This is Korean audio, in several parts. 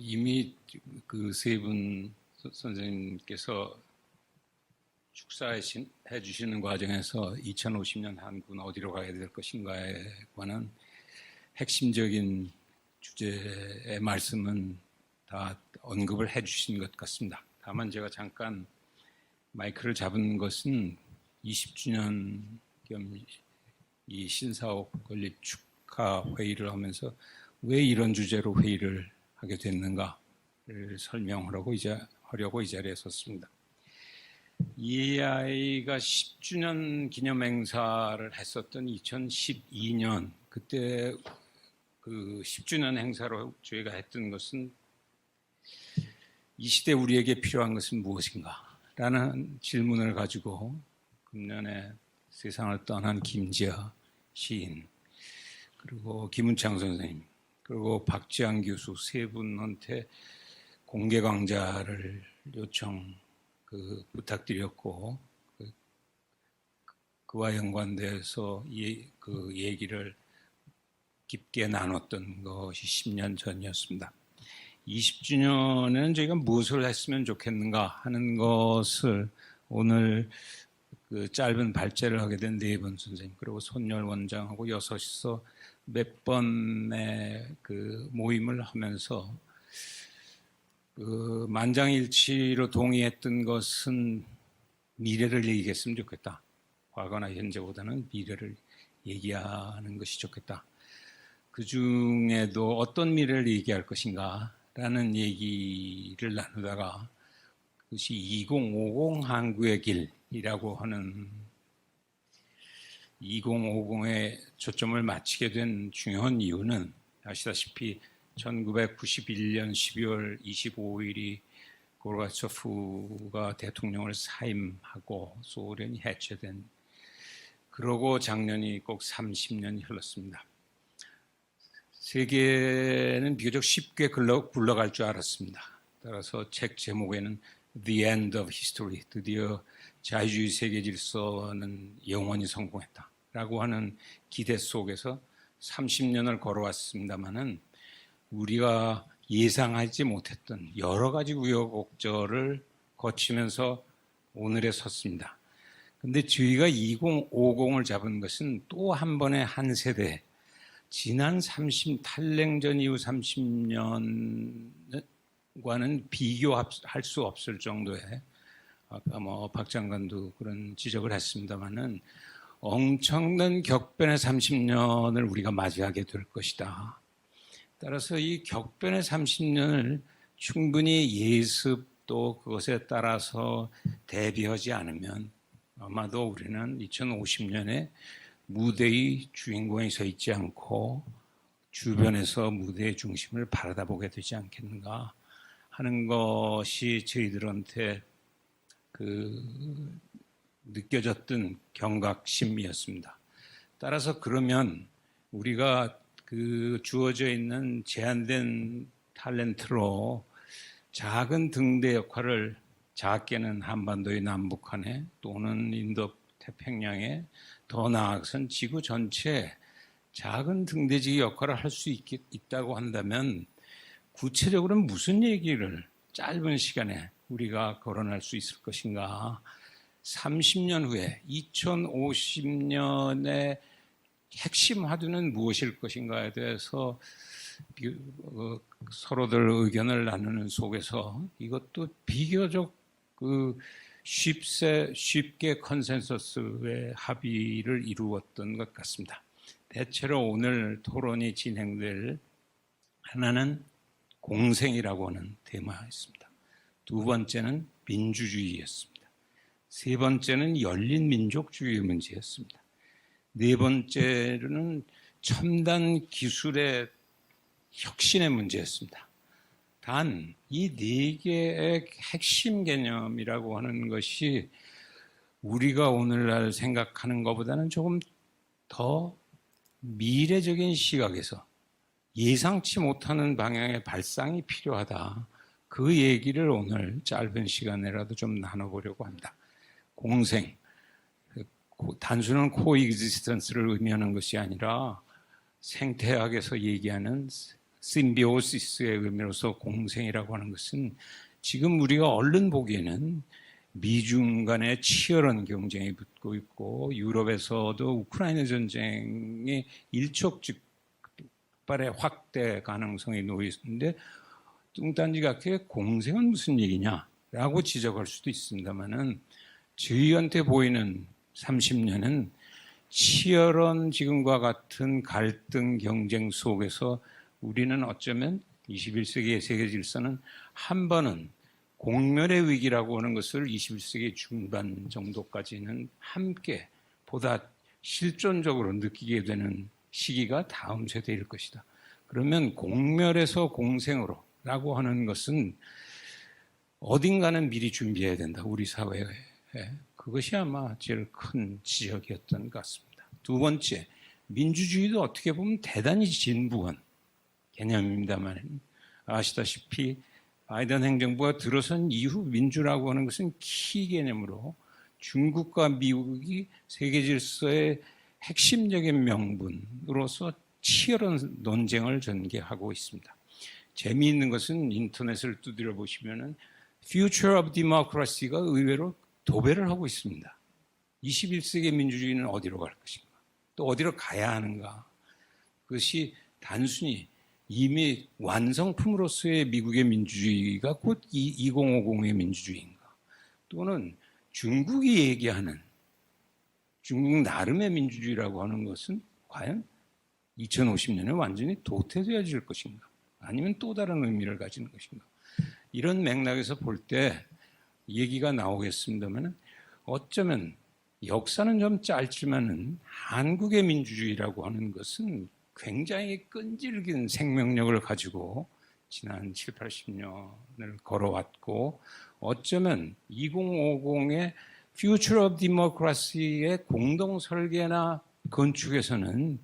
이미 그 세 분 선생님께서 축사해 주시는 과정에서 2050년 한국은 어디로 가야 될 것인가에 관한 핵심적인 주제의 말씀은 다 언급을 해 주신 것 같습니다. 다만 제가 잠깐 마이크를 잡은 것은 20주년 겸 이 신사옥 건립 축하 회의를 하면서 왜 이런 주제로 회의를 하게 됐는가를 설명하려고 이 자리에 섰습니다. EAI가 10주년 기념 행사를 했었던 2012년 그때 그 10주년 행사로 저희가 했던 것은 이 시대 우리에게 필요한 것은 무엇인가? 라는 질문을 가지고 금년에 세상을 떠난 김지아 시인, 그리고 김은창 선생님, 그리고 박지한 교수 세 분한테 공개 강좌를 부탁드렸고, 그와 연관돼서 그 얘기를 깊게 나눴던 것이 10년 전이었습니다. 20주년에는 저희가 무엇을 했으면 좋겠는가 하는 것을 오늘 그 짧은 발제를 하게 된 네 분 선생님, 그리고 손열 원장하고 여섯이서 몇 번의 그 모임을 하면서 그 만장일치로 동의했던 것은 미래를 얘기했으면 좋겠다. 과거나 현재보다는 미래를 얘기하는 것이 좋겠다. 그 중에도 어떤 미래를 얘기할 것인가 라는 얘기를 나누다가 그것이 2050 한국의 길이라고 하는 2050에 초점을 맞추게 된 중요한 이유는 아시다시피 1991년 12월 25일이 고르바초프가 대통령을 사임하고 소련이 해체된, 그러고 작년이 꼭 30년이 흘렀습니다. 세계는 비교적 쉽게 굴러갈 줄 알았습니다. 따라서 책 제목에는 The End of History, 드디어 자유주의 세계 질서는 영원히 성공했다 라고 하는 기대 속에서 30년을 걸어왔습니다마는 우리가 예상하지 못했던 여러 가지 우여곡절을 거치면서 오늘에 섰습니다. 그런데 저희가 2050을 잡은 것은 또 한 번의 한 세대, 지난 탈냉전 이후 30년과는 비교할 수 없을 정도의, 아까 박 장관도 그런 지적을 했습니다마는 엄청난 격변의 30년을 우리가 맞이하게 될 것이다. 따라서 이 격변의 30년을 충분히 예습 또 그것에 따라서 대비하지 않으면 아마도 우리는 2050년에 무대의 주인공이 서 있지 않고 주변에서 무대의 중심을 바라다보게 되지 않겠는가 하는 것이 저희들한테 느껴졌던 경각심이었습니다. 따라서 그러면 우리가 주어져 있는 제한된 탤런트로 작은 등대 역할을, 작게는 한반도의 남북한에 또는 인도 태평양에, 더 나아가서는 지구 전체에 작은 등대지기 역할을 할 수 있다고 한다면 구체적으로는 무슨 얘기를 짧은 시간에 우리가 거론할 수 있을 것인가? 30년 후에 2050년의 핵심 화두는 무엇일 것인가에 대해서 서로들 의견을 나누는 속에서 이것도 비교적 쉽게 컨센서스의 합의를 이루었던 것 같습니다. 대체로 오늘 토론이 진행될 하나는 공생이라고 하는 테마였습니다. 두 번째는 민주주의였습니다. 세 번째는 열린 민족주의의 문제였습니다. 네 번째로는 첨단 기술의 혁신의 문제였습니다. 단 이 네 개의 핵심 개념이라고 하는 것이 우리가 오늘날 생각하는 것보다는 조금 더 미래적인 시각에서 예상치 못하는 방향의 발상이 필요하다. 그 얘기를 오늘 짧은 시간에라도 좀 나눠보려고 합니다. 공생, 단순한 코익지스턴스를 의미하는 것이 아니라 생태학에서 얘기하는 심비오시스의 의미로서 공생이라고 하는 것은 지금 우리가 얼른 보기에는 미중 간의 치열한 경쟁이 붙고 있고 유럽에서도 우크라이나 전쟁의 일촉즉발의 확대 가능성이 놓여 있는데 뚱딴지같게 공생은 무슨 얘기냐라고 지적할 수도 있습니다만은 저희한테 보이는 30년은 치열한 지금과 같은 갈등 경쟁 속에서 우리는 어쩌면 21세기의 세계 질서는 한 번은 공멸의 위기라고 하는 것을 21세기 중반 정도까지는 함께 보다 실존적으로 느끼게 되는 시기가 다음 세대일 것이다. 그러면 공멸에서 공생으로 라고 하는 것은 어딘가는 미리 준비해야 된다. 우리 사회에. 그것이 아마 제일 큰 지적이었던 것 같습니다. 두 번째, 민주주의도 어떻게 보면 대단히 진부한 개념입니다만 아시다시피 바이든 행정부가 들어선 이후 민주라고 하는 것은 키 개념으로 중국과 미국이 세계 질서의 핵심적인 명분으로서 치열한 논쟁을 전개하고 있습니다. 재미있는 것은 인터넷을 두드려 보시면은 Future of Democracy가 의외로 도배를 하고 있습니다. 21세기 민주주의는 어디로 갈 것인가? 또 어디로 가야 하는가? 그것이 단순히 이미 완성품으로서의 미국의 민주주의가 곧 2050의 민주주의인가? 또는 중국이 얘기하는 중국 나름의 민주주의라고 하는 것은 과연 2050년에 완전히 도태되어질 것인가? 아니면 또 다른 의미를 가지는 것인가? 이런 맥락에서 볼 때 얘기가 나오겠습니다만 어쩌면 역사는 좀 짧지만은 한국의 민주주의라고 하는 것은 굉장히 끈질긴 생명력을 가지고 지난 7, 80년을 걸어왔고 어쩌면 2050의 Future of Democracy의 공동 설계나 건축에서는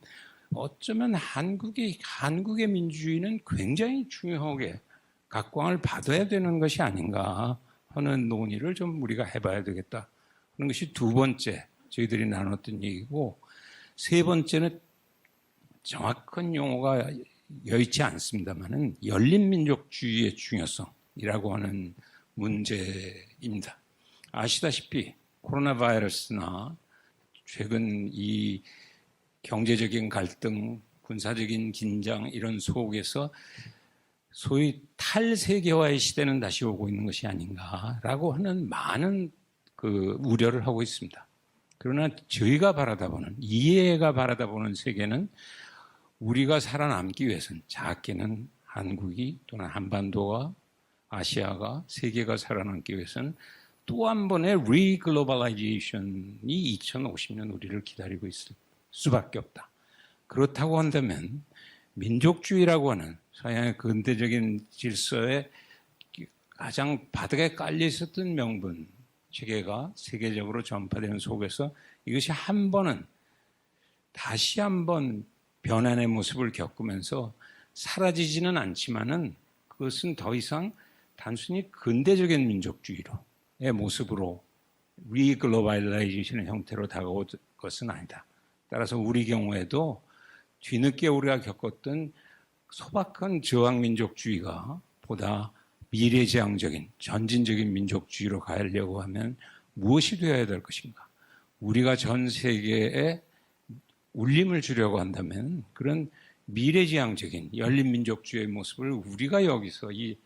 어쩌면 한국의 민주주의는 굉장히 중요하게 각광을 받아야 되는 것이 아닌가 하는 논의를 좀 우리가 해봐야 되겠다 하는 것이 두 번째 저희들이 나눴던 얘기고 세 번째는 정확한 용어가 여의치 않습니다만은 열린민족주의의 중요성이라고 하는 문제입니다. 아시다시피 코로나 바이러스나 최근 이 경제적인 갈등, 군사적인 긴장 이런 속에서 소위 탈세계화의 시대는 다시 오고 있는 것이 아닌가라고 하는 많은 그 우려를 하고 있습니다. 그러나 저희가 바라다보는 이해가 바라다보는 세계는 우리가 살아남기 위해서는 작게는 한국이 또는 한반도가 아시아가 세계가 살아남기 위해서는 또 한 번의 리글로벌라이제이션이 2050년 우리를 기다리고 있을 수밖에 없다. 그렇다고 한다면 민족주의라고 하는 서양의 근대적인 질서에 가장 바닥에 깔려 있었던 명분 체계가 세계적으로 전파되는 속에서 이것이 한 번은 다시 한번 변환의 모습을 겪으면서 사라지지는 않지만은 그것은 더 이상 단순히 근대적인 민족주의로의 모습으로 리글로벌라이제이션의 형태로 다가올 것은 아니다. 따라서 우리 경우에도 뒤늦게 우리가 겪었던 소박한 저항민족주의가 보다 미래지향적인 전진적인 민족주의로 가려고 하면 무엇이 되어야 될 것인가? 우리가 전 세계에 울림을 주려고 한다면 그런 미래지향적인 열린민족주의의 모습을 우리가 여기서 이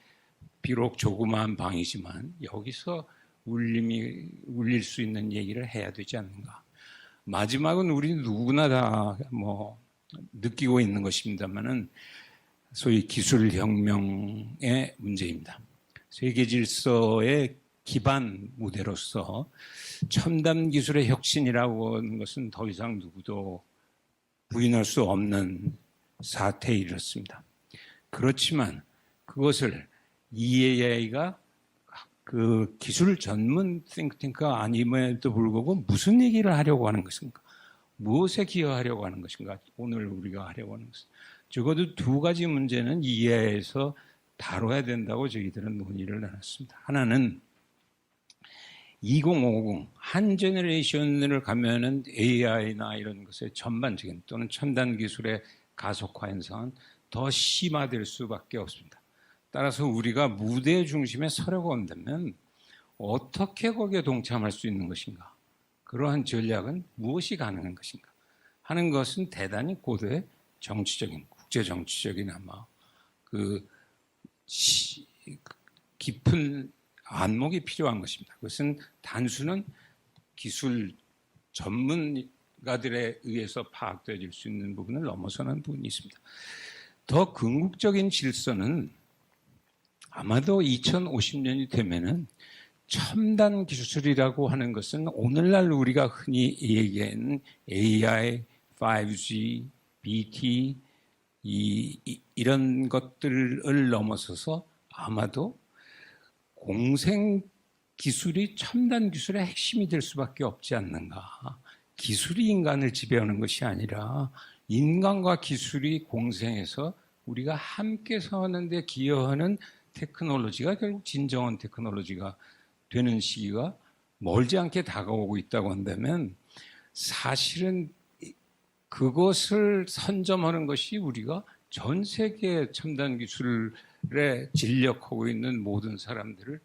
비록 조그마한 방이지만 여기서 울릴 수 있는 얘기를 해야 되지 않는가? 마지막은 우리 누구나 다 느끼고 있는 것입니다만은 소위 기술혁명의 문제입니다. 세계 질서의 기반 무대로서 첨단 기술의 혁신이라고 하는 것은 더 이상 누구도 부인할 수 없는 사태에 이르렀습니다. 그렇지만 그것을 EAI가 그 기술 전문 띵크탱크가 아님에도 불구하고 무슨 얘기를 하려고 하는 것인가? 무엇에 기여하려고 하는 것인가? 오늘 우리가 하려고 하는 것은 적어도 두 가지 문제는 EAI에서 다뤄야 된다고 저희들은 논의를 나눴습니다. 하나는 2050 한 제너레이션을 가면은 AI나 이런 것의 전반적인 또는 첨단 기술의 가속화 현상은 더 심화될 수밖에 없습니다. 따라서 우리가 무대 중심에 서려고 한다면 어떻게 거기에 동참할 수 있는 것인가? 그러한 전략은 무엇이 가능한 것인가? 하는 것은 대단히 고도의 정치적인, 국제 정치적인 아마 깊은 안목이 필요한 것입니다. 그것은 단순한 기술 전문가들에 의해서 파악되어질 수 있는 부분을 넘어서는 부분이 있습니다. 더 궁극적인 질서는 아마도 2050년이 되면은 첨단 기술이라고 하는 것은 오늘날 우리가 흔히 얘기하는 AI, 5G, BT 이런 것들을 넘어서서 아마도 공생 기술이 첨단 기술의 핵심이 될 수밖에 없지 않는가. 기술이 인간을 지배하는 것이 아니라 인간과 기술이 공생해서 우리가 함께 사는 데 기여하는 테크놀로지가 결국 진정한 테크놀로지가 되는 시기가 멀지 않게 다가오고 있다고 한다면 사실은 그것을 선점하는 것이 우리가 전 세계 첨단 기술에 진력하고 있는 모든 사람들을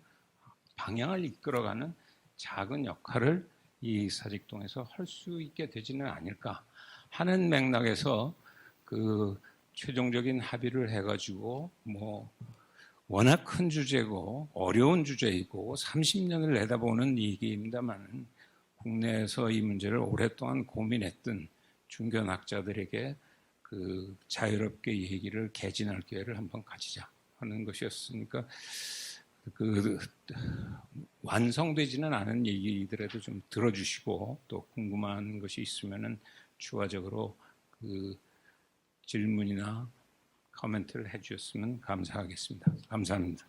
방향을 이끌어가는 작은 역할을 이 사직동에서 할 수 있게 되지는 않을까 하는 맥락에서 그 최종적인 합의를 해가지고 워낙 큰 주제고 어려운 주제이고 30년을 내다보는 얘기입니다만 국내에서 이 문제를 오랫동안 고민했던 중견학자들에게 그 자유롭게 얘기를 개진할 기회를 한번 가지자 하는 것이었으니까 그 완성되지는 않은 얘기들에도 좀 들어주시고 또 궁금한 것이 있으면은 추가적으로 그 질문이나 코멘트를 해주셨으면 감사하겠습니다. 감사합니다.